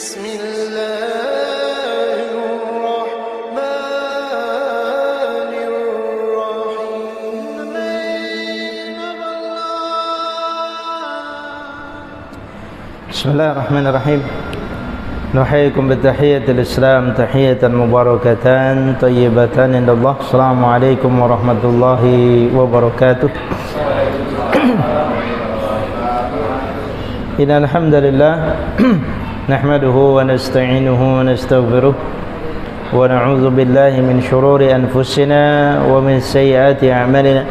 بسم الله الرحمن الرحيم. بسم الله الرحمن الرحيم. نحييكم بتحية الإسلام تحية مباركتان طيبتان عند الله. السلام عليكم ورحمة الله وبركاته. إن الحمد لله نحمده ونستعينه ونستغفره ونعوذ بالله من شرور أنفسنا ومن سيئات أعمالنا.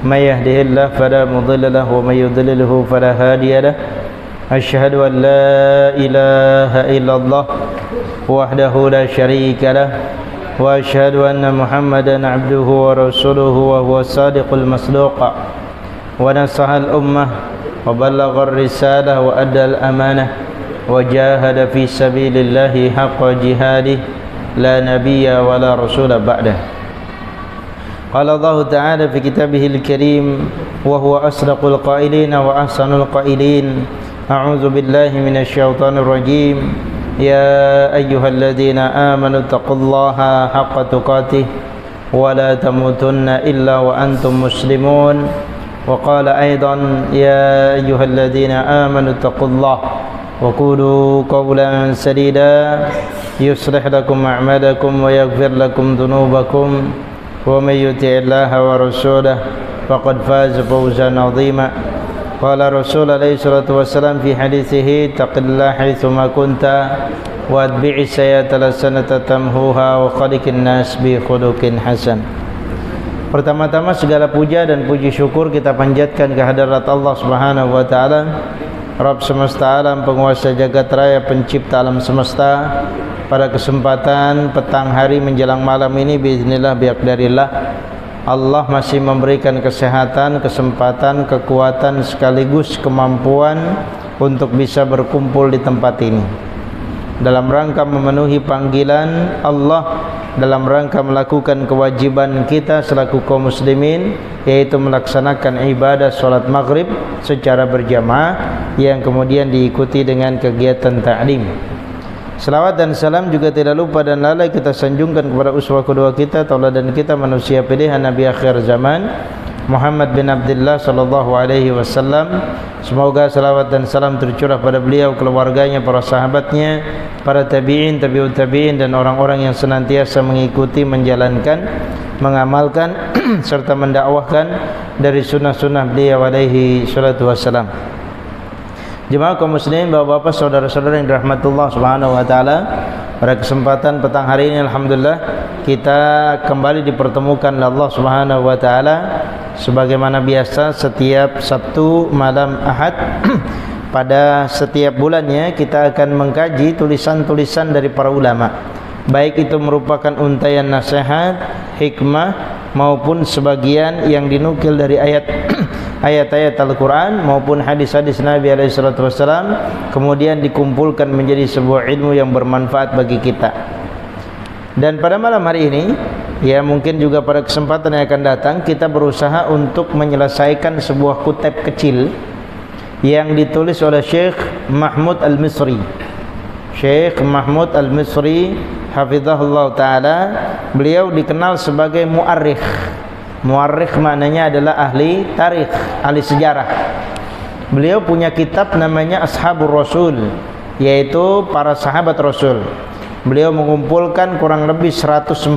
من يهده الله فلا مضل له ومن يضلله فلا هادي له. أشهد أن لا إله إلا الله وحده لا شريك له وأشهد أن محمدا عبده ورسوله وهو الصادق المصدوق ونصح الأمة وبلغ الرسالة وأدى الأمانة وجاهد في سبيل الله حق جهاده لا نبي ولا رسول بعده. قال الله تعالى في كتابه الكريم وهو أصدق القائلين وأحسن القائلين: أعوذ بالله من الشيطان الرجيم. يا أيها الذين آمنوا اتقوا الله حق تقاته ولا تموتن إلا وأنتم مسلمون. وقال أيضا: يا أيها الذين آمنوا اتقوا الله وقولوا قولا سديدا يصلح لكم أعمالكم ويغفر لكم ذنوبكم ومن يطع الله ورسوله فقد فاز فوزا عظيما. قال رسول عليه الصلاة والسلام في حديثه: اتق الله حيثما كنت واتبع السيئة الحسنة تمحوها وخالق الناس بخلق حسن. Pertama-tama segala puja dan puji syukur kita panjatkan kehadirat Allah Subhanahu wa taala, Rabb semesta alam, penguasa jagat raya, pencipta alam semesta. Pada kesempatan petang hari menjelang malam ini biiznillah biaqdarillah, Allah masih memberikan kesehatan, kesempatan, kekuatan sekaligus kemampuan untuk bisa berkumpul di tempat ini dalam rangka memenuhi panggilan Allah, dalam rangka melakukan kewajiban kita selaku kaum muslimin, yaitu melaksanakan ibadah salat maghrib secara berjamaah yang kemudian diikuti dengan kegiatan ta'lim. Selawat dan salam juga tidak lupa dan lalai kita sanjungkan kepada uswah kedua kita, tauladan kita, manusia pilihan Nabi akhir zaman Muhammad bin Abdullah sallallahu alaihi wasallam. Semoga salawat dan salam tercurah pada beliau, keluarganya, para sahabatnya, para tabi'in, tabi'ut tabi'in, dan orang-orang yang senantiasa mengikuti, menjalankan, mengamalkan serta mendakwahkan dari sunnah-sunnah beliau alaihi salatu wassalam. Jemaah kaum muslimin, bapak-bapak, saudara-saudara yang dirahmati Allah Subhanahu wa taala, pada kesempatan petang hari ini alhamdulillah kita kembali dipertemukan oleh Allah Subhanahu wa taala sebagaimana biasa setiap Sabtu malam Ahad. Pada setiap bulannya kita akan mengkaji tulisan-tulisan dari para ulama, baik itu merupakan untaian nasihat, hikmah, maupun sebagian yang dinukil dari ayat-ayat Al-Quran maupun hadis-hadis Nabi SAW, kemudian dikumpulkan menjadi sebuah ilmu yang bermanfaat bagi kita. Dan pada malam hari ini, ya mungkin juga pada kesempatan yang akan datang, kita berusaha untuk menyelesaikan sebuah kutip kecil yang ditulis oleh Syekh Mahmud Al-Misri. Syekh Mahmud Al-Misri hafizahullah ta'ala, beliau dikenal sebagai mu'arrikh. Mu'arrikh maknanya adalah ahli tarikh, ahli sejarah. Beliau punya kitab namanya Ashabur Rasul, yaitu para sahabat Rasul. Beliau mengumpulkan kurang lebih 140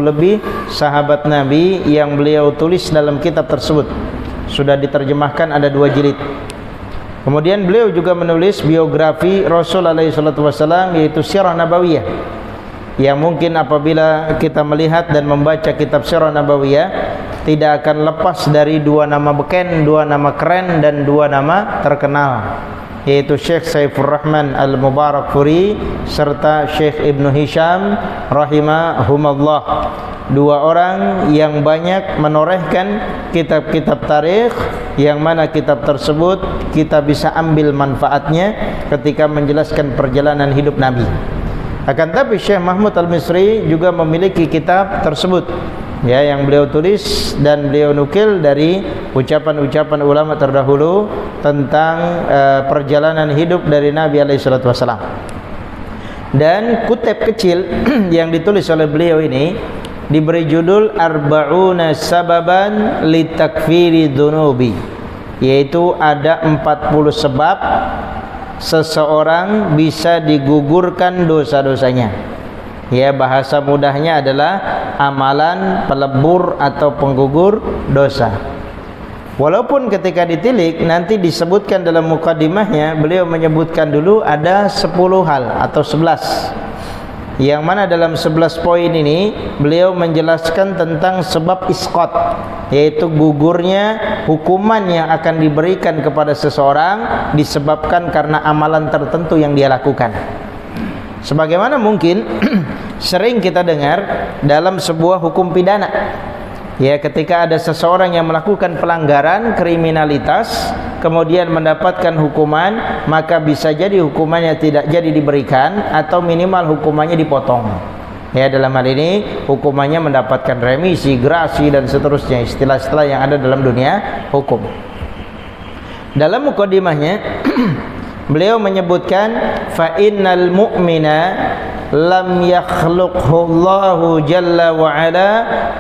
lebih sahabat Nabi yang beliau tulis dalam kitab tersebut. Sudah diterjemahkan, ada 2 jilid. Kemudian beliau juga menulis biografi Rasul alaihi salatu wasallam, yaitu Sirah Nabawiyah, yang mungkin apabila kita melihat dan membaca kitab Sirah Nabawiyah tidak akan lepas dari 2 nama beken, 2 nama keren, dan 2 nama terkenal, yaitu Syekh Saifur Rahman Al-Mubarakfuri serta Syekh Ibnu Hisham rahimahumallah. 2 orang yang banyak menorehkan kitab-kitab tarikh, yang mana kitab tersebut kita bisa ambil manfaatnya ketika menjelaskan perjalanan hidup Nabi. Akan tapi Syekh Mahmud Al-Misri juga memiliki kitab tersebut, ya, yang beliau tulis dan beliau nukil dari ucapan-ucapan ulama terdahulu tentang perjalanan hidup dari Nabi alaihi salatu wasallam. Dan kutip kecil yang ditulis oleh beliau ini diberi judul Arba'una Sababan Litakfiri Dunubi, yaitu ada 40 sebab seseorang bisa digugurkan dosa-dosanya. Ya, bahasa mudahnya adalah amalan pelebur atau penggugur dosa. Walaupun ketika ditilik nanti disebutkan dalam mukadimahnya, beliau menyebutkan dulu ada 10 hal atau 11, yang mana dalam 11 poin ini beliau menjelaskan tentang sebab isqat, yaitu gugurnya hukuman yang akan diberikan kepada seseorang disebabkan karena amalan tertentu yang dia lakukan. Sebagaimana mungkin sering kita dengar dalam sebuah hukum pidana, ya, ketika ada seseorang yang melakukan pelanggaran kriminalitas kemudian mendapatkan hukuman, maka bisa jadi hukumannya tidak jadi diberikan atau minimal hukumannya dipotong. Ya, dalam hal ini hukumannya mendapatkan remisi, grasi dan seterusnya, istilah-istilah yang ada dalam dunia hukum. Dalam mukadimahnya beliau menyebutkan fa innal mu'mina lam yakhluqhu Allahu jalla wa ala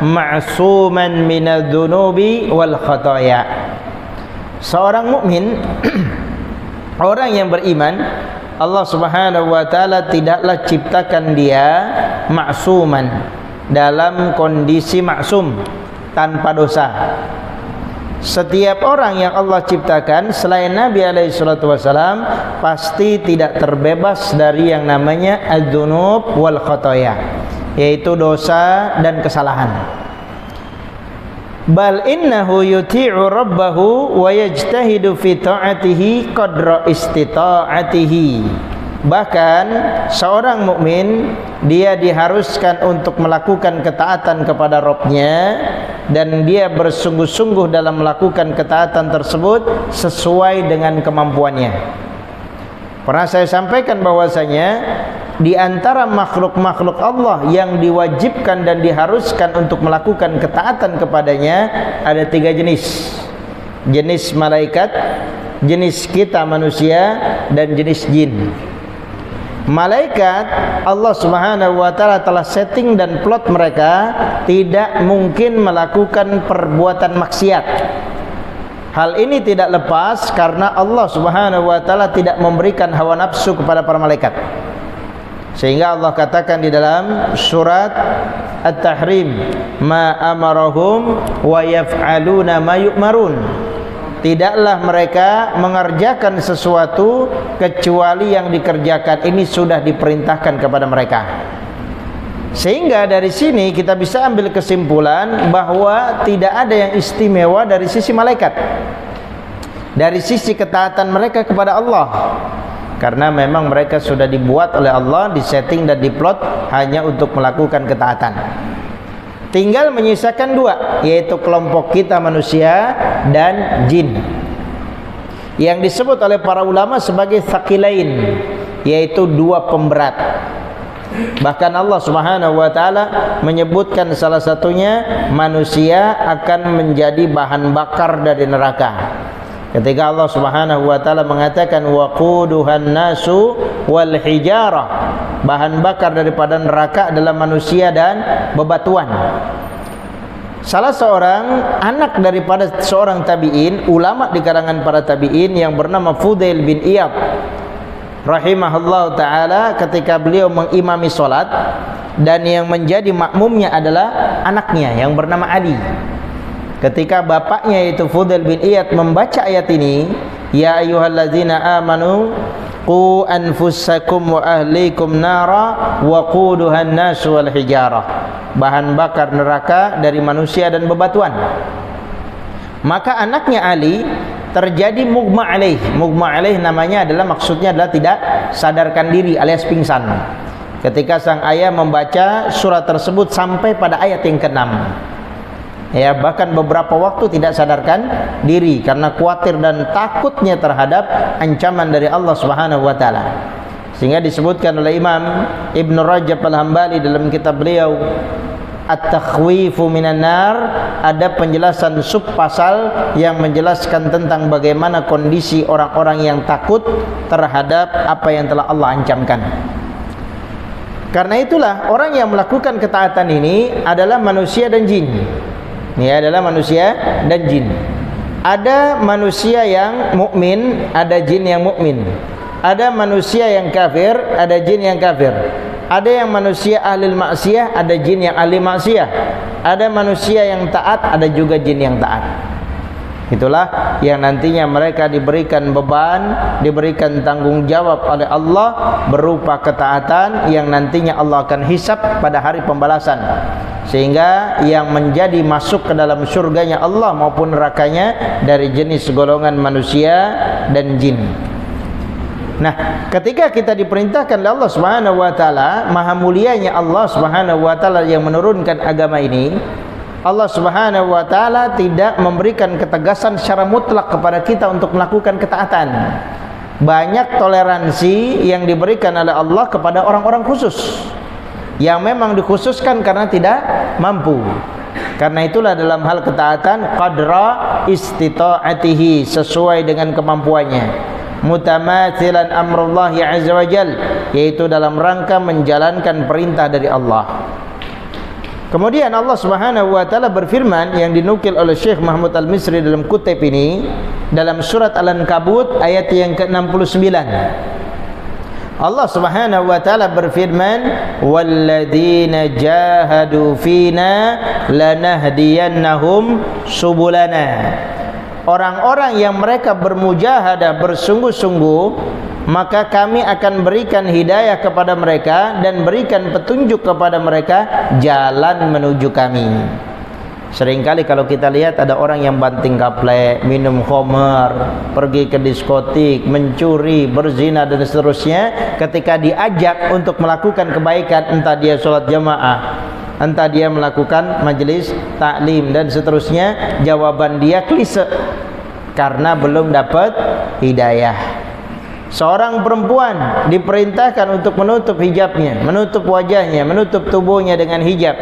ma'suman minadz-dzunubi wal khataya. Seorang mukmin orang yang beriman, Allah Subhanahu wa taala tidaklah ciptakan dia ma'suman, dalam kondisi maksum, tanpa dosa. Setiap orang yang Allah ciptakan selain Nabi SAW pasti tidak terbebas dari yang namanya adzunub wal khotoya, yaitu dosa dan kesalahan. Bal innahu yuti'u rabbahu wa yajtahidu fi ta'atihi qadra istita'atihi. Bahkan seorang mukmin dia diharuskan untuk melakukan ketaatan kepada Rabb-Nya, dan dia bersungguh-sungguh dalam melakukan ketaatan tersebut sesuai dengan kemampuannya. Pernah saya sampaikan bahwasanya di antara makhluk-makhluk Allah yang diwajibkan dan diharuskan untuk melakukan ketaatan kepadanya ada 3 jenis. Jenis malaikat, jenis kita manusia, dan jenis jin. Malaikat Allah Subhanahu wa taala telah setting dan plot mereka tidak mungkin melakukan perbuatan maksiat. Hal ini tidak lepas karena Allah Subhanahu wa taala tidak memberikan hawa nafsu kepada para malaikat. Sehingga Allah katakan di dalam surat At-Tahrim, ma amarahum wa yaf'aluna ma yu'marun. Tidaklah mereka mengerjakan sesuatu kecuali yang dikerjakan ini sudah diperintahkan kepada mereka. Sehingga dari sini kita bisa ambil kesimpulan bahwa tidak ada yang istimewa dari sisi malaikat, dari sisi ketaatan mereka kepada Allah, karena memang mereka sudah dibuat oleh Allah, disetting dan diplot hanya untuk melakukan ketaatan. Tinggal menyisakan 2, yaitu kelompok kita manusia dan jin, yang disebut oleh para ulama sebagai tsaqilain, yaitu 2 pemberat. Bahkan Allah Subhanahu wa taala menyebutkan salah satunya manusia akan menjadi bahan bakar dari neraka. Ketika Allah Subhanahu wa taala mengatakan waquduhan nasu wal hijarah, bahan bakar daripada neraka adalah manusia dan bebatuan. Salah seorang anak daripada seorang tabi'in, ulama di kalangan para tabi'in yang bernama Fudail bin Iyad rahimahullah ta'ala, ketika beliau mengimami solat dan yang menjadi makmumnya adalah anaknya yang bernama Ali. Ketika bapaknya yaitu Fudail bin Iyad membaca ayat ini, ya ayyuhallazina amanu qu anfusakum wa ahlikum nara wa quduhan nas wal hijarah, bahan bakar neraka dari manusia dan bebatuan. Maka anaknya Ali terjadi mughma alaih. Mughma alaih namanya adalah, maksudnya adalah tidak sadarkan diri alias pingsan ketika sang ayah membaca surat tersebut sampai pada ayat yang ke-6. Ya, bahkan beberapa waktu tidak sadarkan diri karena khawatir dan takutnya terhadap ancaman dari Allah Subhanahu wa taala. Sehingga disebutkan oleh Imam Ibn Rajab Al-Hambali dalam kitab beliau At-Takhwifu minan Nar, ada penjelasan subpasal yang menjelaskan tentang bagaimana kondisi orang-orang yang takut terhadap apa yang telah Allah ancamkan. Karena itulah orang yang melakukan ketaatan ini adalah manusia dan jin. Ini adalah manusia dan jin. Ada manusia yang mukmin, ada jin yang mukmin. Ada manusia yang kafir, ada jin yang kafir. Ada yang manusia ahli maksiyah, ada jin yang ahli maksiyah. Ada manusia yang taat, ada juga jin yang taat. Itulah yang nantinya mereka diberikan beban, diberikan tanggung jawab oleh Allah berupa ketaatan yang nantinya Allah akan hisab pada hari pembalasan. Sehingga yang menjadi masuk ke dalam surganya Allah maupun nerakanya dari jenis golongan manusia dan jin. Nah, ketika kita diperintahkan oleh Allah Subhanahu wa taala, maha mulianya Allah Subhanahu wa taala yang menurunkan agama ini, Allah Subhanahu wa taala tidak memberikan ketegasan secara mutlak kepada kita untuk melakukan ketaatan. Banyak toleransi yang diberikan oleh Allah kepada orang-orang khusus yang memang dikhususkan karena tidak mampu. Karena itulah dalam hal ketaatan qadra istita'atihi, sesuai dengan kemampuannya. Mutamathilan amrullahi azza wa jal, yaitu dalam rangka menjalankan perintah dari Allah. Kemudian Allah Subhanahu wa taala berfirman yang dinukil oleh Syekh Mahmud Al-Misri dalam kutip ini dalam surat Al-Ankabut ayat yang ke-69. Allah Subhanahu wa taala berfirman, "Walladzina jahadu fina lanahdiyannahum subulana." Orang-orang yang mereka bermujahadah, bersungguh-sungguh, maka kami akan berikan hidayah kepada mereka dan berikan petunjuk kepada mereka jalan menuju kami. Seringkali kalau kita lihat ada orang yang banting kaplek, minum khamar, pergi ke diskotik, mencuri, berzina dan seterusnya, ketika diajak untuk melakukan kebaikan, entah dia sholat jamaah, entah dia melakukan majelis taklim dan seterusnya, jawaban dia klise karena belum dapat hidayah. Seorang perempuan diperintahkan untuk menutup hijabnya, menutup wajahnya, menutup tubuhnya dengan hijab.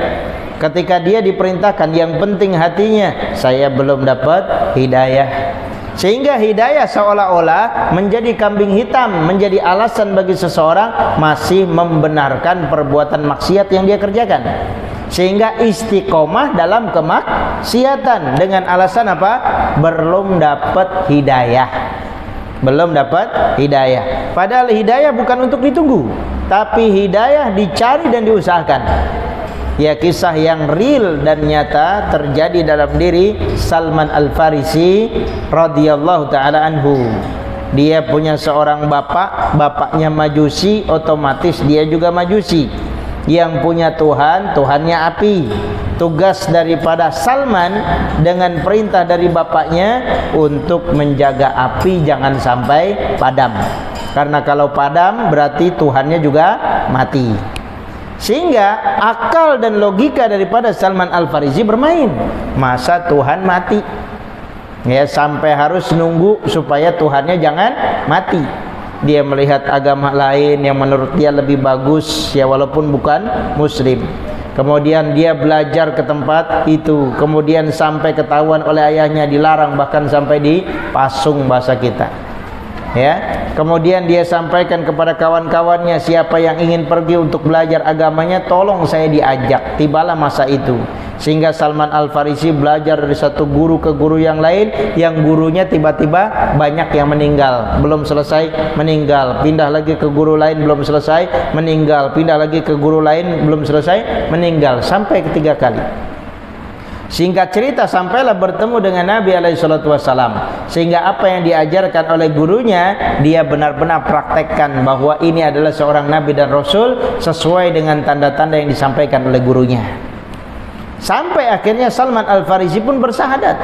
Ketika dia diperintahkan, yang penting hatinya, saya belum dapat hidayah. Sehingga hidayah seolah-olah menjadi kambing hitam, menjadi alasan bagi seseorang masih membenarkan perbuatan maksiat yang dia kerjakan. Sehingga istiqomah dalam kemaksiatan dengan alasan apa? Belum dapat hidayah. Belum dapat hidayah. Padahal hidayah bukan untuk ditunggu, tapi hidayah dicari dan diusahakan. Ya, kisah yang real dan nyata terjadi dalam diri Salman Al-Farisi radhiyallahu taala anhu. Dia punya seorang bapak, bapaknya Majusi, otomatis dia juga Majusi. Yang punya Tuhan, Tuhannya api. Tugas daripada Salman dengan perintah dari bapaknya untuk menjaga api jangan sampai padam. Karena kalau padam berarti Tuhannya juga mati. Sehingga akal dan logika daripada Salman Al-Farisi bermain. Masa Tuhan mati? Ya, sampai harus nunggu supaya Tuhannya jangan mati. Dia melihat agama lain yang menurut dia lebih bagus, ya walaupun bukan muslim. Kemudian dia belajar ke tempat itu, kemudian sampai ketahuan oleh ayahnya, dilarang, bahkan sampai dipasung bahasa kita. Ya, kemudian dia sampaikan kepada kawan-kawannya, siapa yang ingin pergi untuk belajar agamanya, tolong saya diajak. Tibalah masa itu, sehingga Salman Al-Farisi belajar dari satu guru ke guru yang lain, yang gurunya tiba-tiba banyak yang meninggal, belum selesai meninggal, pindah lagi ke guru lain, belum selesai meninggal, pindah lagi ke guru lain, belum selesai meninggal, sampai ketiga kali. Singkat cerita, sampailah bertemu dengan Nabi SAW. Sehingga apa yang diajarkan oleh gurunya, dia benar-benar praktekkan bahwa ini adalah seorang Nabi dan Rasul sesuai dengan tanda-tanda yang disampaikan oleh gurunya. Sampai akhirnya Salman Al-Farisi pun bersahadat.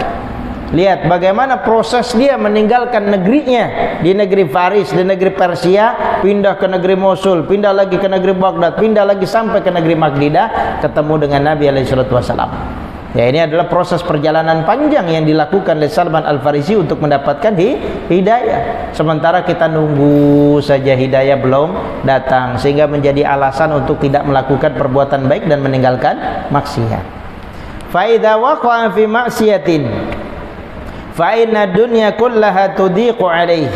Lihat bagaimana proses dia meninggalkan negerinya, di negeri Faris, di negeri Persia, pindah ke negeri Mosul, pindah lagi ke negeri Baghdad, pindah lagi sampai ke negeri Magdidah, ketemu dengan Nabi SAW. Ya, ini adalah proses perjalanan panjang yang dilakukan oleh Salman Al-Farisi untuk mendapatkan hidayah. Sementara kita nunggu saja hidayah belum datang, sehingga menjadi alasan untuk tidak melakukan perbuatan baik dan meninggalkan maksiat. Fa idza waqa'a fi ma'siyatin fa inna dunya kullaha tudiqu alaihi.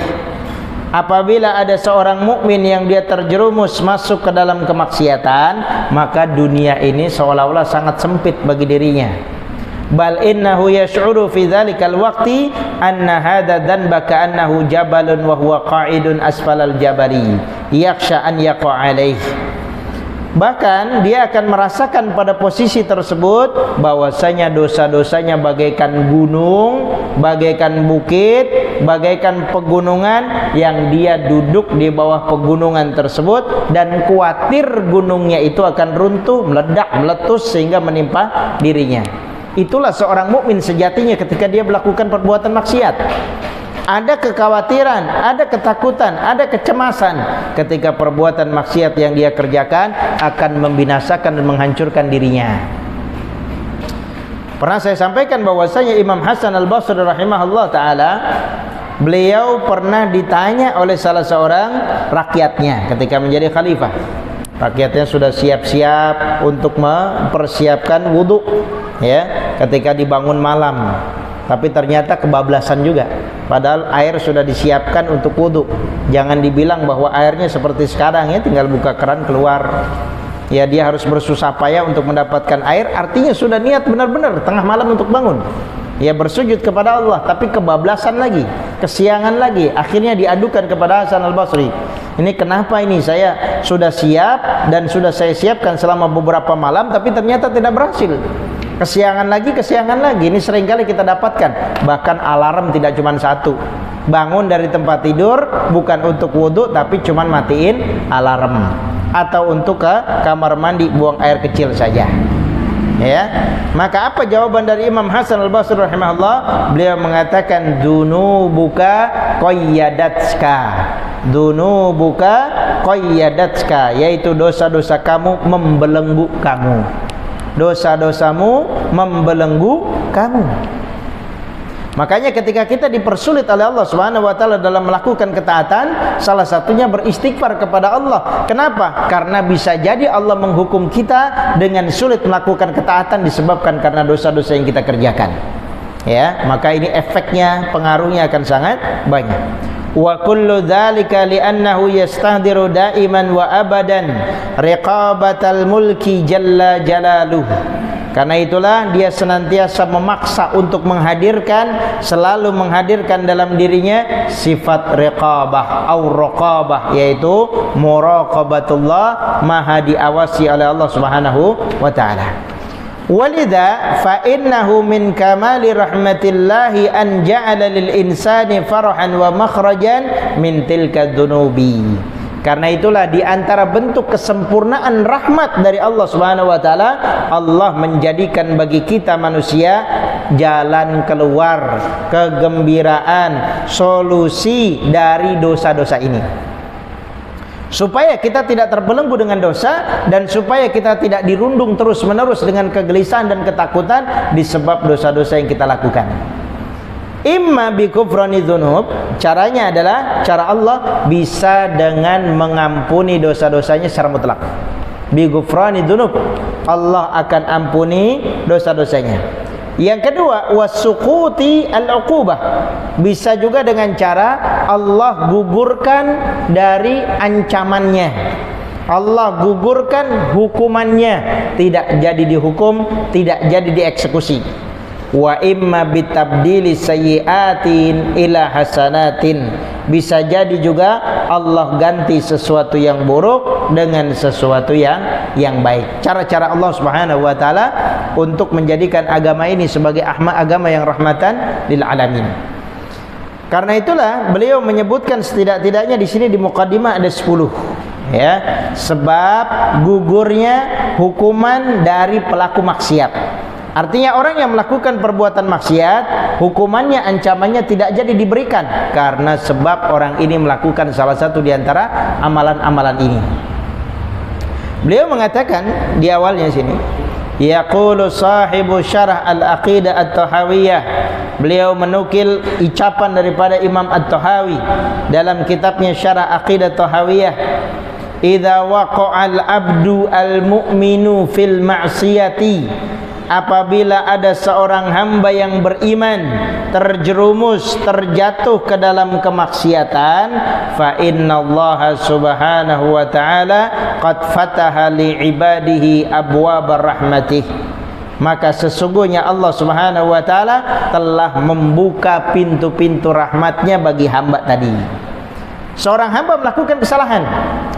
Apabila ada seorang mukmin yang dia terjerumus masuk ke dalam kemaksiatan, maka dunia ini seolah-olah sangat sempit bagi dirinya. Bal innahu yash'uru fi dzalikal waqti anna hadha dhanba ka'annahu jabalun wa huwa qa'idun asfalal jabali yakhsha an yaqa 'alaihi. Bahkan dia akan merasakan pada posisi tersebut bahwasanya dosa-dosanya bagaikan gunung, bagaikan bukit, bagaikan pegunungan yang dia duduk di bawah pegunungan tersebut dan khawatir gunungnya itu akan runtuh, meledak, meletus sehingga menimpa dirinya. Itulah seorang mukmin sejatinya ketika dia melakukan perbuatan maksiat. Ada kekhawatiran, ada ketakutan, ada kecemasan ketika perbuatan maksiat yang dia kerjakan akan membinasakan dan menghancurkan dirinya. Pernah saya sampaikan bahwasanya Imam Hasan Al-Basri rahimahullah ta'ala, beliau pernah ditanya oleh salah seorang rakyatnya ketika menjadi khalifah. Rakyatnya sudah siap-siap untuk mempersiapkan wudhu, ya, ketika dibangun malam. Tapi ternyata kebablasan juga. Padahal air sudah disiapkan untuk wudhu. Jangan dibilang bahwa airnya seperti sekarang, ya, tinggal buka keran keluar. Ya, dia harus bersusah payah untuk mendapatkan air. Artinya sudah niat benar-benar tengah malam untuk bangun. Ya, bersujud kepada Allah, tapi kebablasan lagi, kesiangan lagi. Akhirnya diadukan kepada Hasan Al-Basri. Ini kenapa ini? Saya sudah siap dan sudah saya siapkan selama beberapa malam, tapi ternyata tidak berhasil. Kesiangan lagi. Ini seringkali kita dapatkan. Bahkan alarm tidak cuma satu. Bangun dari tempat tidur bukan untuk wudhu, tapi cuma matiin alarm. Atau untuk ke kamar mandi buang air kecil saja. Ya, maka apa jawaban dari Imam Hasan Al-Basri rahimahullah? Beliau mengatakan dunubuka qayyadatska. Dunubuka qayyadatska, yaitu dosa-dosa kamu membelenggu kamu. Dosa-dosamu membelenggu kamu. Makanya ketika kita dipersulit oleh Allah Subhanahu wa taala dalam melakukan ketaatan, salah satunya beristighfar kepada Allah. Kenapa? Karena bisa jadi Allah menghukum kita dengan sulit melakukan ketaatan disebabkan karena dosa-dosa yang kita kerjakan. Ya, maka ini efeknya, pengaruhnya akan sangat banyak. Wa kullu dzalika li'annahu yastahdiru da'iman wa abadan riqabatal mulki jalla jalaluhu. Karena itulah dia senantiasa memaksa untuk menghadirkan, selalu menghadirkan dalam dirinya sifat riqabah atau raqabah, yaitu muraqabatullah, maha diawasi oleh Allah Subhanahu wa taala. Walidha fa innahu min kamali rahmatillahi an ja'ala lil insani farahan wa makhrajan min tilka dzunubi. Karena itulah di antara bentuk kesempurnaan rahmat dari Allah Subhanahu wa taala, Allah menjadikan bagi kita manusia jalan keluar, kegembiraan, solusi dari dosa-dosa ini. Supaya kita tidak terbelenggu dengan dosa dan supaya kita tidak dirundung terus-menerus dengan kegelisahan dan ketakutan disebab dosa-dosa yang kita lakukan. Imma bi kufrani dzunub, caranya adalah cara Allah bisa dengan mengampuni dosa-dosanya secara mutlak. Bi kufrani dzunub, Allah akan ampuni dosa-dosanya. Yang kedua, wasuquti al-uqubah, bisa juga dengan cara Allah gugurkan dari ancamannya. Allah gugurkan hukumannya, tidak jadi dihukum, tidak jadi dieksekusi. Wa imma bitabdili sayyiatin ila hasanatin, bisa jadi juga Allah ganti sesuatu yang buruk dengan sesuatu yang baik. Cara-cara Allah Subhanahu wa taala untuk menjadikan agama ini sebagai agama yang rahmatan lil alamin. Karena itulah beliau menyebutkan setidak-tidaknya di sini di muqaddimah ada 10, ya, sebab gugurnya hukuman dari pelaku maksiat. Artinya orang yang melakukan perbuatan maksiat, hukumannya, ancamannya tidak jadi diberikan karena sebab orang ini melakukan salah satu di antara amalan-amalan ini. Beliau mengatakan di awalnya sini, yaqulu sahibu syarah al-aqidah at-tahawiyah, beliau menukil ucapan daripada Imam At-Tahawi dalam kitabnya Syarah Aqidah Tahawiyah, idza waqa'al abdu al-mu'minu fil ma'siyati apabila ada seorang hamba yang beriman terjerumus, terjatuh ke dalam kemaksiatan, fa innallaha subhanahu wa ta'ala qad fataha li ibadihi abwaab rahmatih, maka sesungguhnya Allah subhanahu wa ta'ala telah membuka pintu-pintu rahmatnya bagi hamba tadi. Seorang hamba melakukan kesalahan,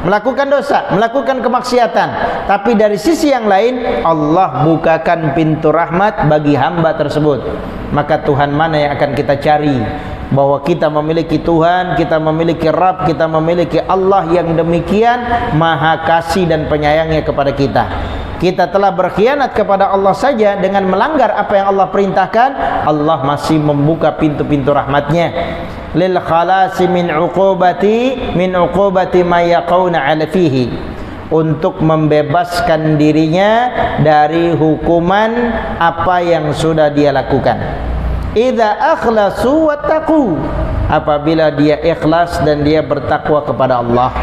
melakukan dosa, melakukan kemaksiatan, tapi dari sisi yang lain Allah bukakan pintu rahmat bagi hamba tersebut. Maka Tuhan mana yang akan kita cari? Bahwa kita memiliki Tuhan, kita memiliki Rabb, kita memiliki Allah yang demikian maha kasih dan penyayangnya kepada kita. Kita telah berkhianat kepada Allah saja dengan melanggar apa yang Allah perintahkan, Allah masih membuka pintu-pintu rahmatnya. Lil khalasi min uqubati ma yaqauna ala fihi, untuk membebaskan dirinya dari hukuman apa yang sudah dia lakukan. Idza akhlasu wattaqu, apabila dia ikhlas dan dia bertakwa kepada Allah.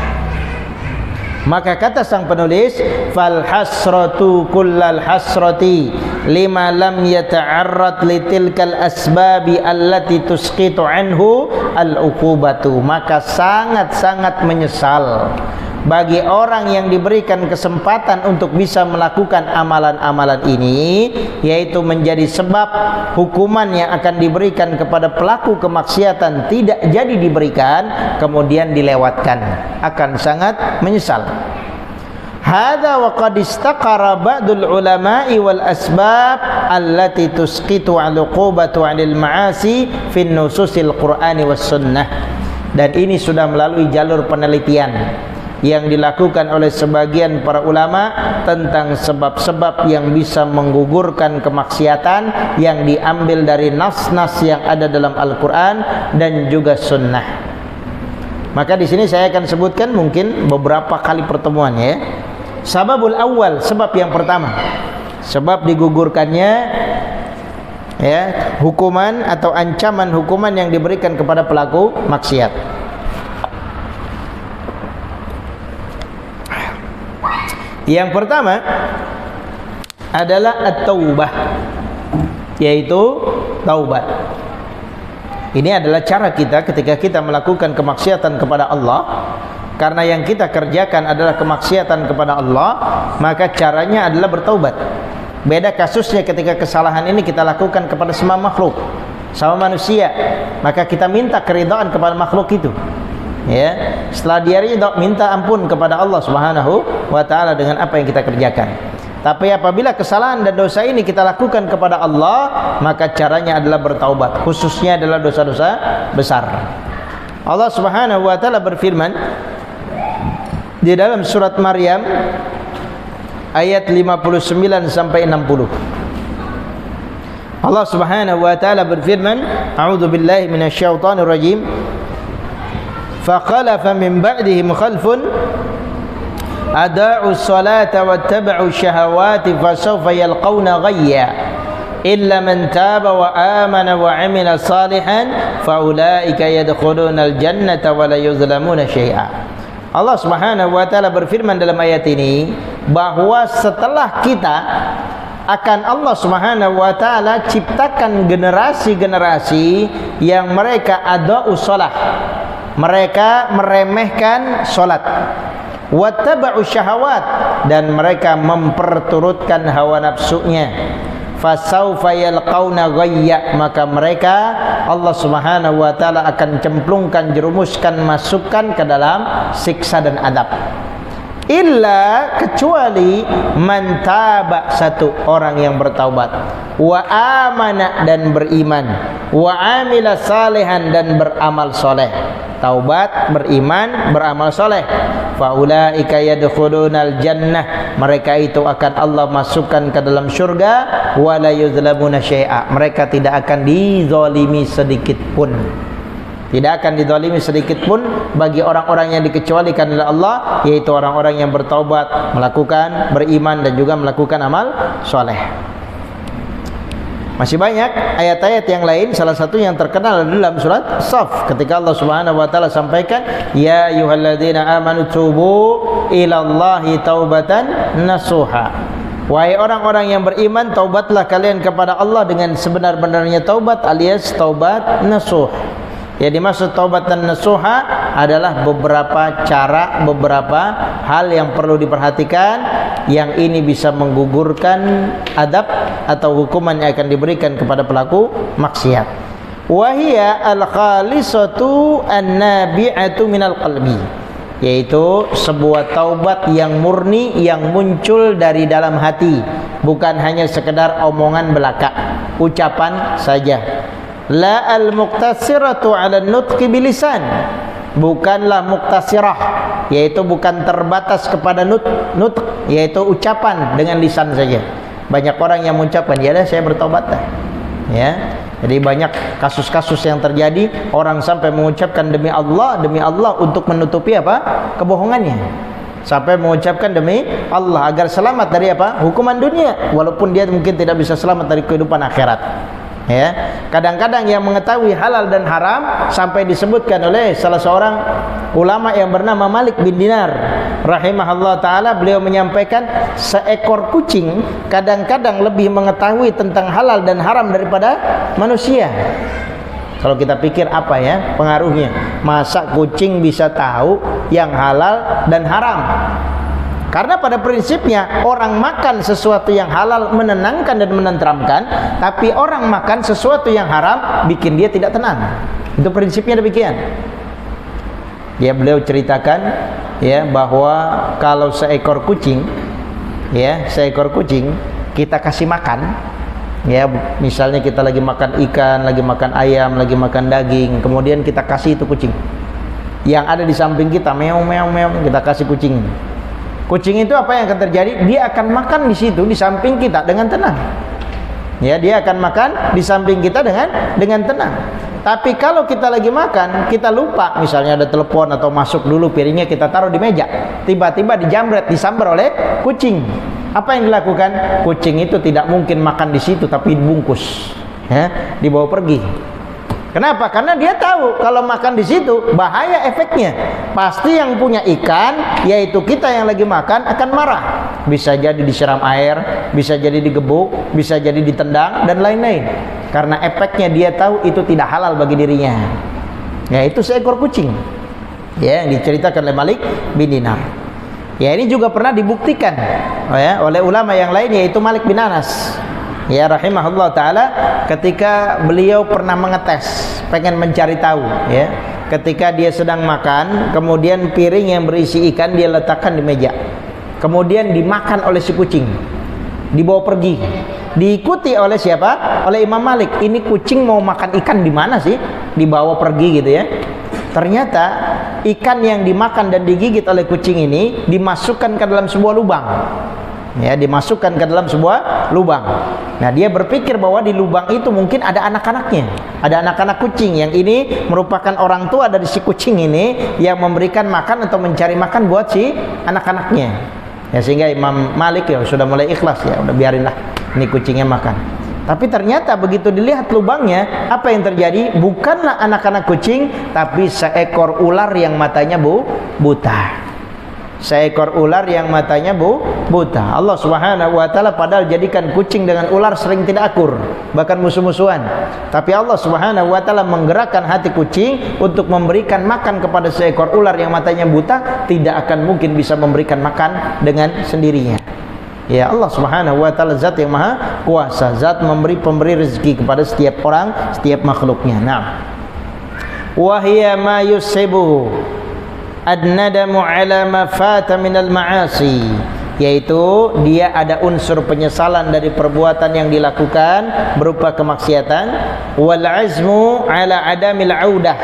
Maka kata sang penulis, fal hasratu kullal hasrati lima lam yata'arrad litilkal asbabi allati tusqitu anhu al uqubatu, maka sangat-sangat menyesal bagi orang yang diberikan kesempatan untuk bisa melakukan amalan-amalan ini, yaitu menjadi sebab hukuman yang akan diberikan kepada pelaku kemaksiatan tidak jadi diberikan, kemudian dilewatkan, akan sangat menyesal. Hadza wa qad istaqara ba'dul ulama'i wal asbab allati tusqitu 'al-uqubatu 'anil ma'asi fi nususil Qur'ani was sunnah. Dan ini sudah melalui jalur penelitian yang dilakukan oleh sebagian para ulama tentang sebab-sebab yang bisa menggugurkan kemaksiatan yang diambil dari nas-nas yang ada dalam Al-Quran dan juga sunnah. Maka di sini saya akan sebutkan mungkin beberapa kali pertemuan ya. Sababul awal, sebab yang pertama, sebab digugurkannya ya hukuman atau ancaman hukuman yang diberikan kepada pelaku maksiat. Yang pertama adalah at-taubah, yaitu taubat. Ini adalah cara kita ketika kita melakukan kemaksiatan kepada Allah. Karena yang kita kerjakan adalah kemaksiatan kepada Allah, maka caranya adalah bertaubat. Beda kasusnya ketika kesalahan ini kita lakukan kepada semua makhluk, sama manusia, maka kita minta keridhaan kepada makhluk itu. Ya, setelah dia ridha, minta ampun kepada Allah Subhanahu wa ta'ala dengan apa yang kita kerjakan. Tapi apabila kesalahan dan dosa ini kita lakukan kepada Allah, maka caranya adalah bertaubat, khususnya adalah dosa-dosa besar. Allah Subhanahu wa ta'ala berfirman di dalam surat Maryam ayat 59 sampai 60. Allah Subhanahu wa ta'ala berfirman, a'udzu billahi minasyaitonir rajim. فَخَلَفَ مِنْ بَعْدِهِمْ خَلْفٌ أَضَاعُوا الصَّلَاةَ وَاتَّبَعُوا الشَّهَوَاتِ فَسَوْفَ يَلْقَوْنَ غَيًّا إِلَّا مَنْ تَابَ وَآمَنَ وَعَمِلَ صَالِحًا فَأُولَئِكَ يَدْخُلُونَ الْجَنَّةَ وَلَا يُظْلَمُونَ شَيْئًا. Allah Subhanahu wa ta'ala berfirman dalam ayat ini bahwa setelah kita akan Allah Subhanahu wa ta'ala ciptakan generasi-generasi yang mereka ada'u shalah, mereka meremehkan salat, wattaba'u syahawat, dan mereka memperturutkan hawa nafsunya. Fasaufa yalqauna ghayya, maka mereka Allah Subhanahu wa ta'ala akan cemplungkan, jerumuskan, masukkan ke dalam siksa dan adab. Illa, kecuali man taba, satu orang yang bertaubat, wa amana, dan beriman, wa amila salihan, dan beramal soleh. Taubat, beriman, beramal soleh. Faulaika yadkhulunal jannah, mereka itu akan Allah masukkan ke dalam syurga. Wala yuzlamuna syai'a, mereka tidak akan dizalimi sedikit pun. Tidak akan dizalimi sedikit pun bagi orang-orang yang dikecualikan oleh Allah, yaitu orang-orang yang bertaubat, melakukan, beriman, dan juga melakukan amal soleh. Masih banyak ayat-ayat yang lain, salah satu yang terkenal dalam surat Shaf ketika Allah Subhanahu wa ta'ala sampaikan, ya ayyuhalladzina amanu tubu ilallahi taubatan nasuha. Wahai orang-orang yang beriman, taubatlah kalian kepada Allah dengan sebenar-benarnya taubat alias taubat nasuh. Yang dimaksud taubat dan nasuha adalah beberapa cara, beberapa hal yang perlu diperhatikan, yang ini bisa menggugurkan adab atau hukuman yang akan diberikan kepada pelaku maksiat. Wahia al-khalisatu an-nabi'atu minal qalbi, yaitu sebuah taubat yang murni, yang muncul dari dalam hati, bukan hanya sekedar omongan belaka, ucapan saja. La al-muqtasiratu 'ala an-nutqi bilisan, bukanlah muktasirah, yaitu bukan terbatas kepada nutq, yaitu ucapan dengan lisan saja. Banyak orang yang mengucapkan, ya dah saya bertobat dah. Ya. Jadi banyak kasus-kasus yang terjadi, orang sampai mengucapkan demi Allah untuk menutupi apa? Kebohongannya. Sampai mengucapkan demi Allah agar selamat dari apa? Hukuman dunia, walaupun dia mungkin tidak bisa selamat dari kehidupan akhirat. Ya, kadang-kadang yang mengetahui halal dan haram sampai disebutkan oleh salah seorang ulama yang bernama Malik bin Dinar rahimahullah taala, beliau menyampaikan seekor kucing kadang-kadang lebih mengetahui tentang halal dan haram daripada manusia. Kalau kita pikir apa ya pengaruhnya? Masa kucing bisa tahu yang halal dan haram? Karena pada prinsipnya orang makan sesuatu yang halal menenangkan dan menenteramkan, tapi orang makan sesuatu yang haram bikin dia tidak tenang. Itu prinsipnya demikian. Ya, beliau ceritakan ya bahwa kalau seekor kucing kita kasih makan, ya misalnya kita lagi makan ikan, lagi makan ayam, lagi makan daging, kemudian kita kasih itu kucing. Yang ada di samping kita meow meow meow, kita kasih kucing. Kucing itu apa yang akan terjadi? Dia akan makan di situ di samping kita dengan tenang. Ya, dia akan makan di samping kita dengan tenang. Tapi kalau kita lagi makan, kita lupa, misalnya ada telepon atau masuk dulu piringnya kita taruh di meja, tiba-tiba dijamret, disambar oleh kucing. Apa yang dilakukan? Kucing itu tidak mungkin makan di situ, tapi dibungkus, ya, dibawa pergi. Kenapa? Karena dia tahu kalau makan di situ bahaya efeknya. Pasti yang punya ikan, yaitu kita yang lagi makan, akan marah. Bisa jadi disiram air, bisa jadi digebuk, bisa jadi ditendang dan lain-lain. Karena efeknya dia tahu itu tidak halal bagi dirinya. Ya, itu seekor kucing. Ya, yang diceritakan oleh Malik bin Dinar. Ya, ini juga pernah dibuktikan oleh ulama yang lain, yaitu Malik bin Anas. Ya, rahimahullah ta'ala, ketika beliau pernah mengetes, pengen mencari tahu, ya, ketika dia sedang makan, kemudian piring yang berisi ikan dia letakkan di meja, kemudian dimakan oleh si kucing, dibawa pergi, diikuti oleh siapa? Oleh Imam Malik. Ini kucing mau makan ikan di mana sih? Dibawa pergi gitu ya. Ternyata ikan yang dimakan dan digigit oleh kucing ini dimasukkan ke dalam sebuah lubang. Ya, dimasukkan ke dalam sebuah lubang. Nah, dia berpikir bahwa di lubang itu mungkin ada anak-anaknya, ada anak-anak kucing, yang ini merupakan orang tua dari si kucing ini yang memberikan makan atau mencari makan buat si anak-anaknya. Ya, sehingga Imam Malik ya sudah mulai ikhlas, ya udah biarinlah ini kucingnya makan. Tapi ternyata begitu dilihat lubangnya, apa yang terjadi? Bukanlah anak-anak kucing, tapi seekor ular yang matanya buta. Seekor ular yang matanya buta. Allah Subhanahu wa taala padahal jadikan kucing dengan ular sering tidak akur, bahkan musuh-musuhan. Tapi Allah Subhanahu wa taala menggerakkan hati kucing untuk memberikan makan kepada seekor ular yang matanya buta, tidak akan mungkin bisa memberikan makan dengan sendirinya. Ya, Allah Subhanahu wa taala zat yang maha kuasa, zat pemberi rezeki kepada setiap orang, setiap makhluknya. Nah, wa hiya ma yusibu ad-nadamu ala ma fata minal ma'asi, yaitu dia ada unsur penyesalan dari perbuatan yang dilakukan berupa kemaksiatan, wal azmu ala adamil audah,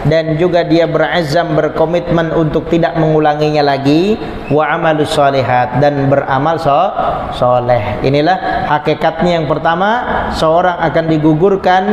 dan juga dia berazam, berkomitmen untuk tidak mengulanginya lagi, wa amalus shalihat, dan beramal soleh. Inilah hakikatnya. Yang pertama, seorang akan digugurkan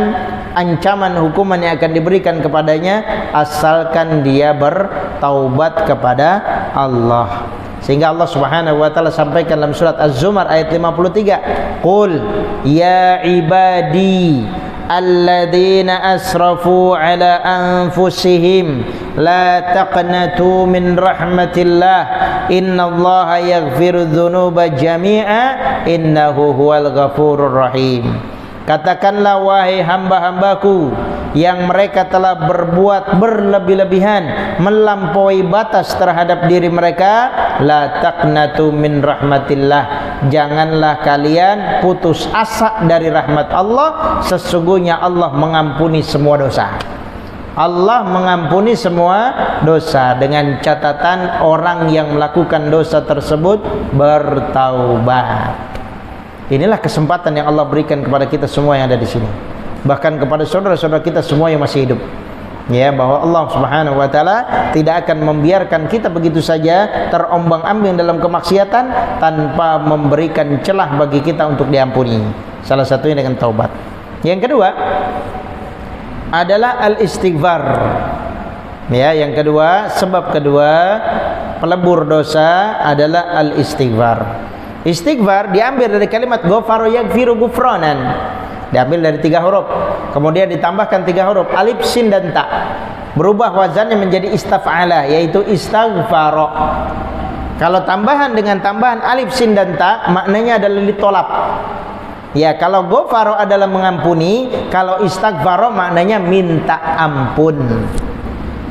ancaman hukuman yang akan diberikan kepadanya asalkan dia bertaubat kepada Allah. Sehingga Allah Subhanahu wa taala sampaikan dalam surat Az-Zumar ayat 53, "Qul ya ibadi alladzina asrafu ala anfusihim la taqnatu min rahmatillah innallaha yaghfiru dzunuba jami'a innahu huwal ghafurur rahim. Katakanlah wahai hamba-hambaku yang mereka telah berbuat berlebih-lebihan, melampaui batas terhadap diri mereka, la taqnatu min rahmatillah, janganlah kalian putus asa dari rahmat Allah, sesungguhnya Allah mengampuni semua dosa. Allah mengampuni semua dosa, dengan catatan orang yang melakukan dosa tersebut bertaubat. Inilah kesempatan yang Allah berikan kepada kita semua yang ada di sini, bahkan kepada saudara-saudara kita semua yang masih hidup, ya, bahwa Allah Subhanahu wa taala tidak akan membiarkan kita begitu saja terombang-ambing dalam kemaksiatan tanpa memberikan celah bagi kita untuk diampuni. Salah satunya dengan taubat. Yang kedua adalah al-istighfar. Ya, yang kedua, sebab kedua pelebur dosa adalah al-istighfar. Istighfar diambil dari kalimat ghafara yaghfiru ghufranan, diambil dari 3 huruf, kemudian ditambahkan 3 huruf alif, sin dan ta, berubah wazannya menjadi istaf'ala, yaitu istaghfara. Kalau tambahan dengan tambahan alif, sin dan ta, maknanya adalah litolab. Ya, kalau ghafara adalah mengampuni, kalau istaghfara maknanya minta ampun.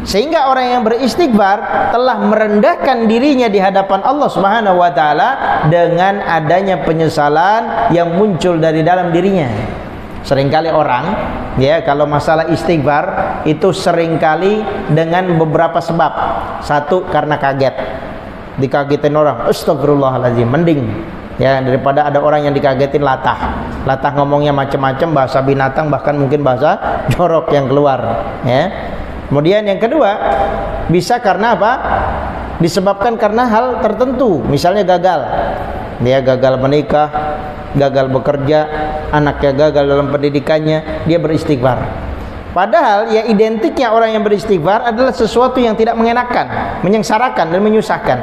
Sehingga orang yang beristighfar telah merendahkan dirinya di hadapan Allah Subhanahu wa taala dengan adanya penyesalan yang muncul dari dalam dirinya. Seringkali orang, ya, kalau masalah istighfar itu seringkali dengan beberapa sebab. Satu, karena kaget. Dikagetin orang, astagfirullahaladzim, mending, ya, daripada ada orang yang dikagetin latah ngomongnya macam-macam, bahasa binatang, bahkan mungkin bahasa jorok yang keluar, ya. Kemudian yang kedua, bisa karena apa? Disebabkan karena hal tertentu, misalnya gagal. Dia gagal menikah, gagal bekerja, anaknya gagal dalam pendidikannya, dia beristighfar. Padahal ya identiknya orang yang beristighfar adalah sesuatu yang tidak mengenakan, menyengsarakan dan menyusahkan.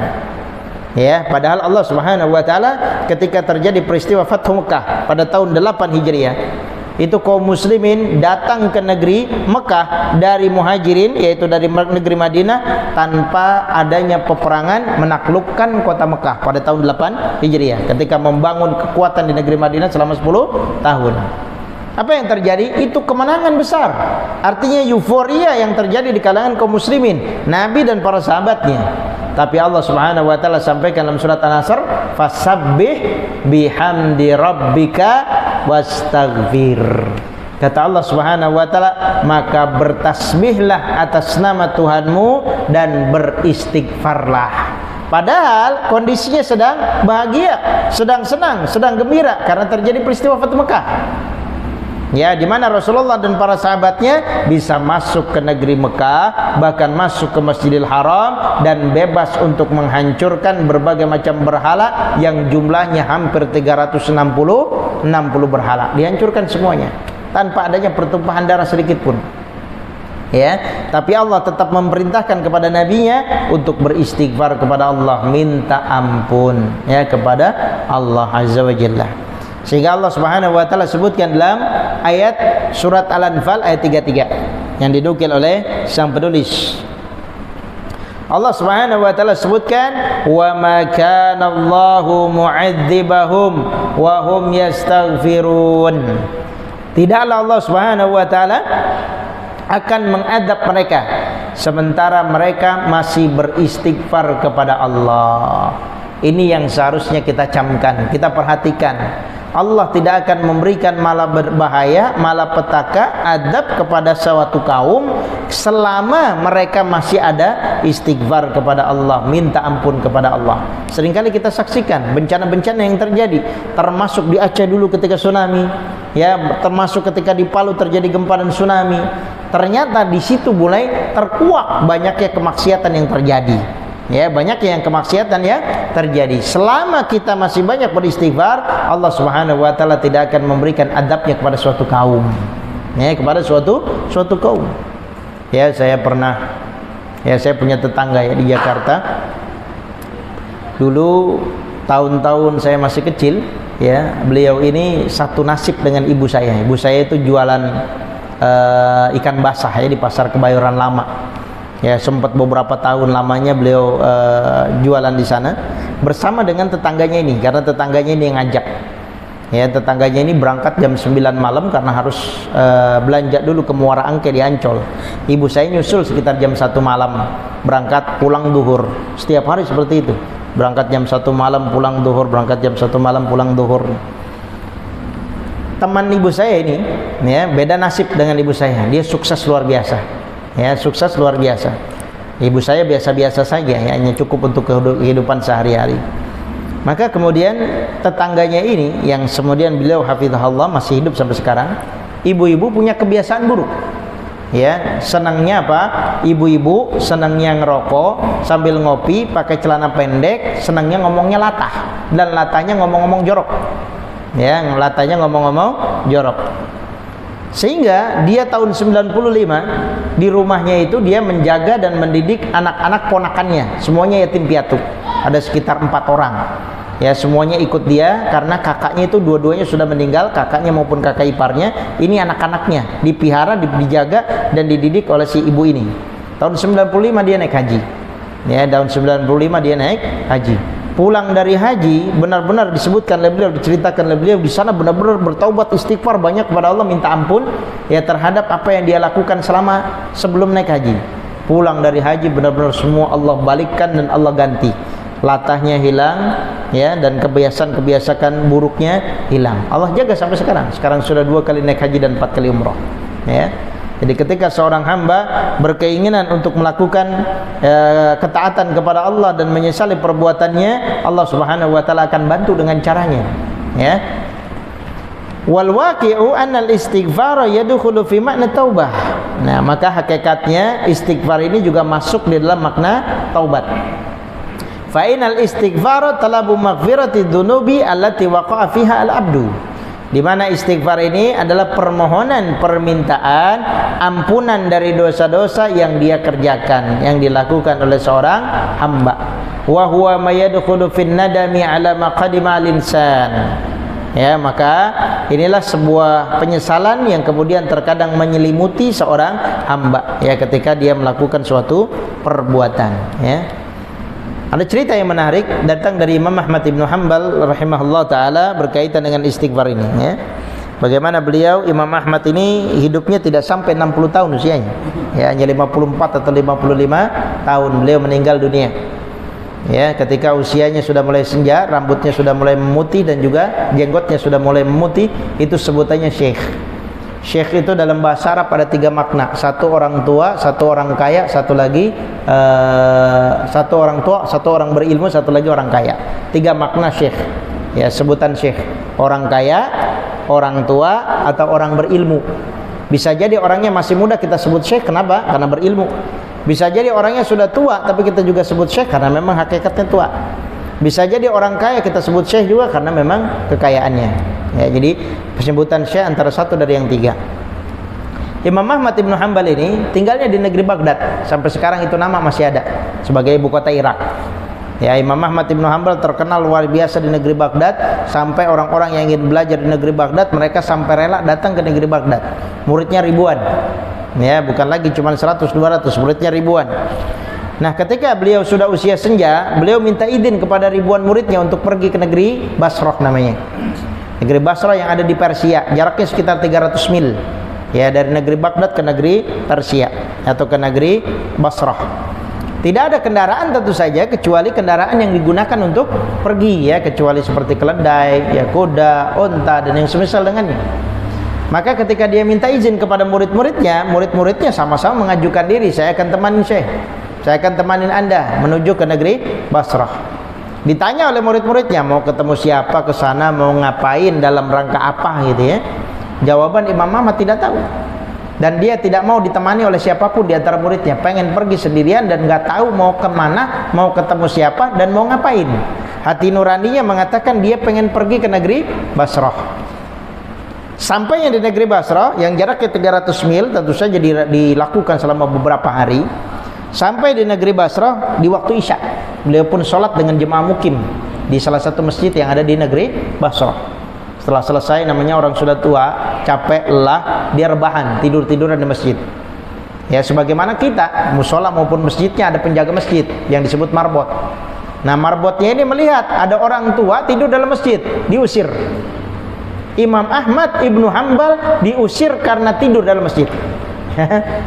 Ya, padahal Allah Subhanahu wa taala ketika terjadi peristiwa Fathu Mekah pada tahun 8 Hijriah, itu kaum muslimin datang ke negeri Mekah dari muhajirin, yaitu dari negeri Madinah, tanpa adanya peperangan menaklukkan kota Mekah pada tahun 8 Hijriah ketika membangun kekuatan di negeri Madinah selama 10 tahun. Apa yang terjadi? Itu kemenangan besar. Artinya euforia yang terjadi di kalangan kaum muslimin, Nabi dan para sahabatnya. Tapi Allah Subhanahu wa taala sampaikan dalam surat An-Nasr, fasabbih bihamdi rabbika wastaghfir. Kata Allah Subhanahu wa taala, maka bertasbihlah atas nama Tuhanmu dan beristighfarlah. Padahal kondisinya sedang bahagia, sedang senang, sedang gembira karena terjadi peristiwa Fathu Mekah. Ya, di mana Rasulullah dan para sahabatnya bisa masuk ke negeri Mekah, bahkan masuk ke Masjidil Haram dan bebas untuk menghancurkan berbagai macam berhala yang jumlahnya hampir 360 berhala. Dihancurkan semuanya tanpa adanya pertumpahan darah sedikit pun. Ya, tapi Allah tetap memerintahkan kepada nabinya untuk beristighfar kepada Allah, minta ampun, ya, kepada Allah Azza wa Jalla. Sehingga Allah Subhanahu wa taala sebutkan dalam ayat surat Al-Anfal ayat 33 yang dinukil oleh sang penulis. Allah Subhanahu wa taala sebutkan, wa ma kana Allahu mu'adzibahum wa hum yastaghfirun. Tidaklah Allah Subhanahu wa taala akan mengadab mereka sementara mereka masih beristighfar kepada Allah. Ini yang seharusnya kita camkan, kita perhatikan. Allah tidak akan memberikan malah berbahaya, malapetaka, adab kepada suatu kaum selama mereka masih ada istighfar kepada Allah, minta ampun kepada Allah. Seringkali kita saksikan bencana-bencana yang terjadi, termasuk di Aceh dulu ketika tsunami, ya, termasuk ketika di Palu terjadi gempa dan tsunami. Ternyata di situ mulai terkuak banyaknya kemaksiatan yang terjadi. Ya, banyak yang kemaksiatan yang terjadi. Selama kita masih banyak beristighfar, Allah Subhanahu wa taala tidak akan memberikan adabnya kepada suatu kaum. Ya, kepada suatu kaum. Ya, saya punya tetangga ya di Jakarta. Dulu tahun-tahun saya masih kecil, Ya, beliau ini satu nasib dengan ibu saya. Ibu saya itu jualan ikan basah ya di pasar Kebayoran Lama. Ya, sempat beberapa tahun lamanya beliau jualan di sana bersama dengan tetangganya ini, karena tetangganya ini yang ngajak. Ya, tetangganya ini berangkat jam 9 malam karena harus belanja dulu ke Muara Angke di Ancol. Ibu saya nyusul sekitar jam 1 malam, berangkat pulang duhur. Setiap hari seperti itu. Berangkat jam 1 malam pulang duhur, berangkat jam 1 malam pulang duhur. Teman ibu saya ini ya, beda nasib dengan ibu saya. Dia sukses luar biasa. Ya, sukses luar biasa. Ibu saya biasa-biasa saja ya, hanya cukup untuk kehidupan sehari-hari. Maka kemudian tetangganya ini yang kemudian beliau hafizahullah masih hidup sampai sekarang, ibu-ibu punya kebiasaan buruk. Ya, senangnya apa? Ibu-ibu senangnya ngerokok sambil ngopi, pakai celana pendek, senangnya ngomongnya latah, dan latahnya ngomong-ngomong jorok. Ya, latahnya ngomong-ngomong jorok. Sehingga dia tahun 95 di rumahnya itu dia menjaga dan mendidik anak-anak ponakannya, semuanya yatim piatu. Ada sekitar 4 orang. Ya, semuanya ikut dia karena kakaknya itu dua-duanya sudah meninggal, kakaknya maupun kakak iparnya. Ini anak-anaknya dipihara, dijaga dan dididik oleh si ibu ini. Tahun 95 dia naik haji. Ya, tahun 95 dia naik haji. Pulang dari haji, benar-benar disebutkan oleh beliau, diceritakan oleh beliau di sana benar-benar bertaubat, istighfar banyak kepada Allah, minta ampun ya terhadap apa yang dia lakukan selama sebelum naik haji. Pulang dari haji benar-benar semua Allah balikkan dan Allah ganti. Latahnya hilang ya, dan kebiasaan-kebiasaan buruknya hilang. Allah jaga sampai sekarang. Sekarang sudah 2 kali naik haji dan 4 kali umrah. Ya. Jadi ketika seorang hamba berkeinginan untuk melakukan ketaatan kepada Allah dan menyesali perbuatannya, Allah Subhanahu wa taala akan bantu dengan caranya. Ya. Wal waqi'u anna al-istighfar yadkhulu fi makna taubah. Nah, maka hakikatnya istighfar ini juga masuk di dalam makna taubat. Fa'inal istighfar talabu maghfirati dzunubi allati waqa'a fiha al-abdu. Di mana istighfar ini adalah permohonan, permintaan ampunan dari dosa-dosa yang dia kerjakan, yang dilakukan oleh seorang hamba. Wa huwa ma yadkhulu fin nadami ala ma qadima al-insan. Ya, maka inilah sebuah penyesalan yang kemudian terkadang menyelimuti seorang hamba ya ketika dia melakukan suatu perbuatan ya. Ada cerita yang menarik datang dari Imam Ahmad Ibn Hanbal rahimahullah ta'ala berkaitan dengan istighfar ini ya. Bagaimana beliau, Imam Ahmad ini hidupnya tidak sampai 60 tahun usianya ya, hanya 54 atau 55 tahun beliau meninggal dunia ya, ketika usianya sudah mulai senja, rambutnya sudah mulai memutih dan juga jenggotnya sudah mulai memutih. Itu sebutannya syekh. Syekh itu dalam bahasa Arab ada 3 makna. Satu orang tua, satu orang kaya, satu lagi satu orang tua, satu orang berilmu, satu lagi orang kaya. 3 makna syekh. Ya, sebutan syekh. Orang kaya, orang tua, atau orang berilmu. Bisa jadi orangnya masih muda kita sebut syekh, kenapa? Karena berilmu. Bisa jadi orangnya sudah tua tapi kita juga sebut syekh karena memang hakikatnya tua. Bisa jadi orang kaya kita sebut syekh juga karena memang kekayaannya. Ya, jadi penyebutan syekh antara satu dari yang 3. Imam Ahmad Ibn Hanbal ini tinggalnya di negeri Baghdad. Sampai sekarang itu nama masih ada sebagai ibu kota Irak. Ya, Imam Ahmad Ibn Hanbal terkenal luar biasa di negeri Baghdad, sampai orang-orang yang ingin belajar di negeri Baghdad mereka sampai rela datang ke negeri Baghdad. Muridnya ribuan. Ya, bukan lagi cuma 100 200, muridnya ribuan. Nah, ketika beliau sudah usia senja, beliau minta izin kepada ribuan muridnya untuk pergi ke negeri Basrah namanya. Negeri Basrah yang ada di Persia, jaraknya sekitar 300 mil. Ya, dari negeri Baghdad ke negeri Persia atau ke negeri Basrah. Tidak ada kendaraan tentu saja kecuali kendaraan yang digunakan untuk pergi ya, kecuali seperti keledai, ya kuda, unta dan yang semisal dengannya. Maka ketika dia minta izin kepada murid-muridnya, murid-muridnya sama-sama mengajukan diri, saya akan temani Syekh, saya akan temanin Anda menuju ke negeri Basrah. Ditanya oleh murid-muridnya, mau ketemu siapa, ke sana mau ngapain, dalam rangka apa gitu ya. Jawaban Imam Ahmad tidak tahu. Dan dia tidak mau ditemani oleh siapapun di antara muridnya, pengen pergi sendirian dan nggak tahu mau kemana, mau ketemu siapa dan mau ngapain. Hati nuraninya mengatakan dia pengen pergi ke negeri Basrah. Sampainya di negeri Basrah yang jaraknya 300 mil, tentu saja dilakukan selama beberapa hari. Sampai di negeri Basrah di waktu Isya, beliau pun sholat dengan jemaah mukim di salah satu masjid yang ada di negeri Basrah. Setelah selesai, namanya orang sudah tua, capek, lelah, dia rebahan, tidur-tiduran di masjid. Ya, sebagaimana kita, musola maupun masjidnya ada penjaga masjid yang disebut marbot. Nah, marbotnya ini melihat ada orang tua tidur dalam masjid, diusir. Imam Ahmad Ibnu Hanbal diusir karena tidur dalam masjid.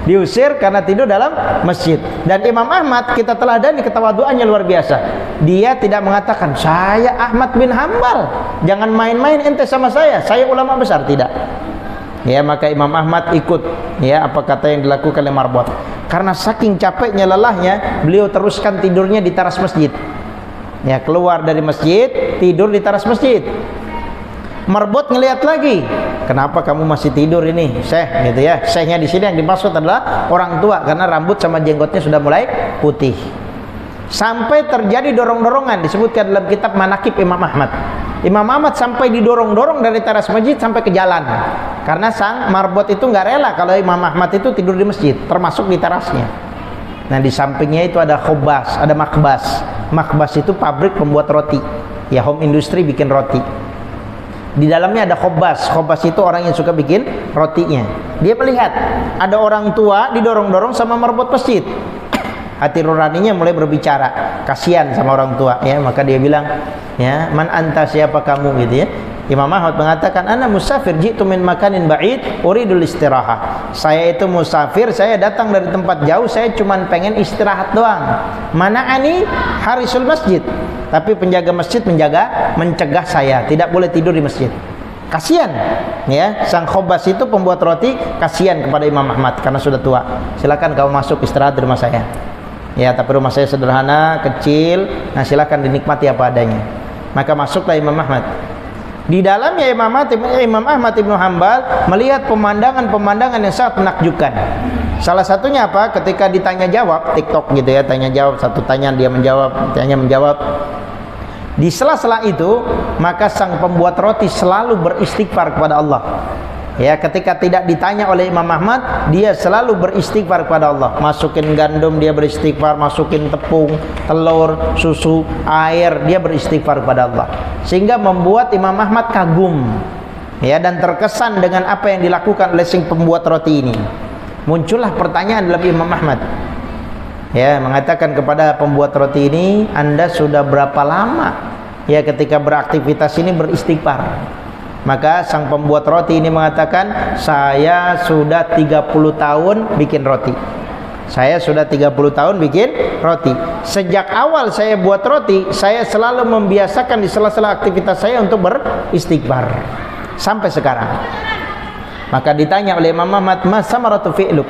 Diusir karena tidur dalam masjid. Dan Imam Ahmad, kita teladani ketawaduannya luar biasa. Dia tidak mengatakan, saya Ahmad bin Hanbal, jangan main-main ente sama saya ulama besar, tidak. Ya, maka Imam Ahmad ikut ya apa kata yang dilakukan oleh marbot. Karena saking capeknya, lelahnya, beliau teruskan tidurnya di teras masjid. Ya, keluar dari masjid, tidur di teras masjid. Marbot ngelihat lagi, kenapa kamu masih tidur ini, Syekh, gitu ya. Syekhnya di sini yang dimaksud adalah orang tua, karena rambut sama jenggotnya sudah mulai putih. Sampai terjadi dorong-dorongan, disebutkan dalam kitab Manaqib Imam Ahmad. Imam Ahmad sampai didorong-dorong dari teras masjid sampai ke jalan, karena sang marbot itu nggak rela kalau Imam Ahmad itu tidur di masjid, termasuk di terasnya. Nah, di sampingnya itu ada khobas, ada makbas. Makbas itu pabrik pembuat roti, ya, home industry bikin roti. Di dalamnya ada khobas. Khobas itu orang yang suka bikin rotinya. Dia melihat ada orang tua didorong-dorong sama marbot masjid. Hati nuraninya mulai berbicara, kasihan sama orang tua, ya. Maka dia bilang, ya, man anta, siapa kamu, gitu ya. Imam Ahmad mengatakan, ana musafir jitu min makanin ba'id uridul istiraha. Saya itu musafir, saya datang dari tempat jauh, saya cuma pengen istirahat doang. Mana'ani harisul masjid. Tapi penjaga masjid mencegah saya, tidak boleh tidur di masjid. Kasihan, ya, sang khobas itu pembuat roti kasihan kepada Imam Ahmad karena sudah tua. Silakan kamu masuk istirahat di rumah saya. Ya, tapi rumah saya sederhana, kecil. Nah, silakan dinikmati apa adanya. Maka masuklah Imam Ahmad. Di dalamnya Imam Ahmad Ibnu Hanbal melihat pemandangan-pemandangan yang sangat menakjubkan. Salah satunya apa? Ketika ditanya jawab, TikTok gitu ya, tanya jawab, satu tanya dia menjawab, tanya menjawab. Di sela-sela itu, maka sang pembuat roti selalu beristighfar kepada Allah. Ya, ketika tidak ditanya oleh Imam Ahmad, dia selalu beristighfar kepada Allah. Masukin gandum dia beristighfar, masukin tepung, telur, susu, air, dia beristighfar kepada Allah. Sehingga membuat Imam Ahmad kagum, ya, dan terkesan dengan apa yang dilakukan oleh sang pembuat roti ini. Muncullah pertanyaan dalam Imam Ahmad, ya, mengatakan kepada pembuat roti ini, Anda sudah berapa lama, ya, ketika beraktivitas ini beristighfar? Maka sang pembuat roti ini mengatakan, saya sudah 30 tahun bikin roti. Saya sudah 30 tahun bikin roti. Sejak awal saya buat roti, saya selalu membiasakan di sela-sela aktivitas saya untuk beristighfar sampai sekarang. Maka ditanya oleh Imam Ahmad, "Ma samaratu fi'luk?"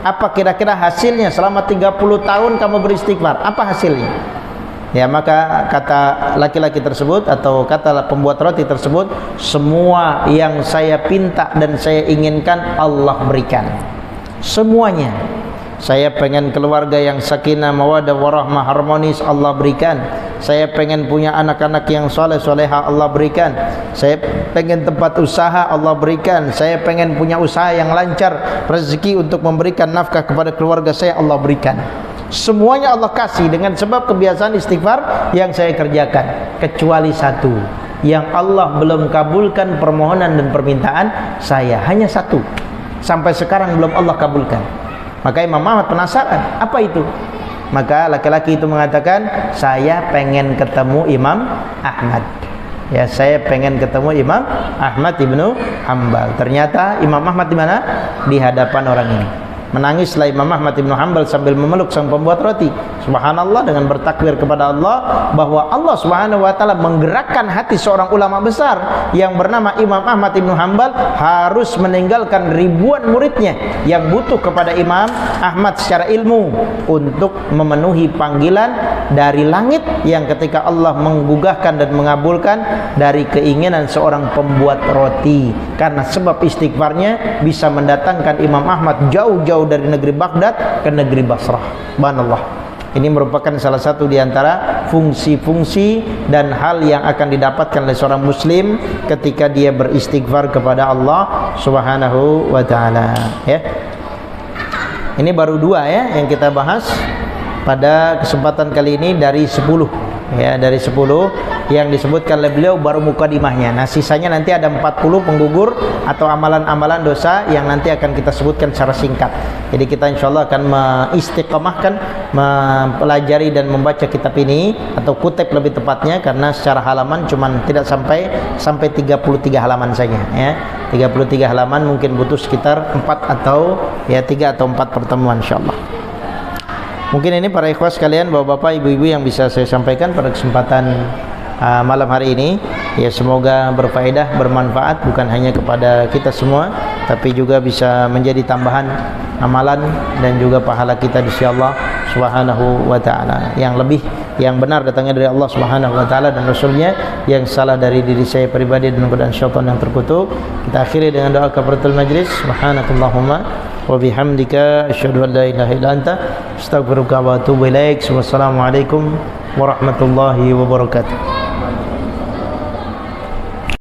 Apa kira-kira hasilnya selama 30 tahun kamu beristighfar? Apa hasilnya? Ya, maka kata laki-laki tersebut atau kata pembuat roti tersebut, semua yang saya pinta dan saya inginkan Allah berikan. Semuanya. Saya pengen keluarga yang sakinah, mawaddah, warahmah, harmonis, Allah berikan. Saya pengen punya anak-anak yang soleh, soleha, Allah berikan. Saya pengen tempat usaha, Allah berikan. Saya pengen punya usaha yang lancar, rezeki untuk memberikan nafkah kepada keluarga saya, Allah berikan. Semuanya Allah kasih dengan sebab kebiasaan istighfar yang saya kerjakan, kecuali satu yang Allah belum kabulkan permohonan dan permintaan saya, hanya satu, sampai sekarang belum Allah kabulkan. Maka Imam Ahmad penasaran, apa itu? Maka laki-laki itu mengatakan, saya pengen ketemu Imam Ahmad. Ya, saya pengen ketemu Imam Ahmad Ibnu Hanbal. Ternyata Imam Ahmad di mana? Di hadapan orang ini. Menangislah Imam Ahmad Ibnu Hanbal sambil memeluk sang pembuat roti. Subhanallah, dengan bertakbir kepada Allah bahwa Allah Subhanahu wa taala menggerakkan hati seorang ulama besar yang bernama Imam Ahmad Ibnu Hanbal harus meninggalkan ribuan muridnya yang butuh kepada Imam Ahmad secara ilmu untuk memenuhi panggilan dari langit yang ketika Allah menggugahkan dan mengabulkan dari keinginan seorang pembuat roti. Karena sebab istighfarnya bisa mendatangkan Imam Ahmad jauh-jauh dari negeri Baghdad ke negeri Basrah. Subhanallah. Ini merupakan salah satu di antara fungsi-fungsi dan hal yang akan didapatkan oleh seorang muslim ketika dia beristighfar kepada Allah Subhanahu wa taala, ya. Ini baru 2 ya yang kita bahas pada kesempatan kali ini dari 10. ya, dari 10 yang disebutkan oleh beliau baru mukadimahnya. Nah, sisanya nanti ada 40 penggugur atau amalan-amalan dosa yang nanti akan kita sebutkan secara singkat. Jadi kita insyaallah akan mengistiqamahkan mempelajari dan membaca kitab ini atau kutip lebih tepatnya, karena secara halaman cuman tidak sampai 33 halaman saja ya. 33 halaman mungkin butuh sekitar 4 atau ya 3 atau 4 pertemuan insyaallah. Mungkin ini para ikhwas sekalian, bapak-bapak, ibu-ibu yang bisa saya sampaikan pada kesempatan malam hari ini. Ya, semoga berfaedah, bermanfaat bukan hanya kepada kita semua, tapi juga bisa menjadi tambahan amalan dan juga pahala kita di sisi Allah Subhanahu wa taala. Yang lebih, yang benar datangnya dari Allah Subhanahu wa taala dan Rasulnya, yang salah dari diri saya pribadi dan godaan syaitan yang terkutuk. Kita akhiri dengan doa kafaratul majlis. Subhanakallahumma wa bihamdika asyhadu an la ilaha illa anta astaghfiruka wa atubu ilaik. Wassalamualaikum warahmatullahi wabarakatuh.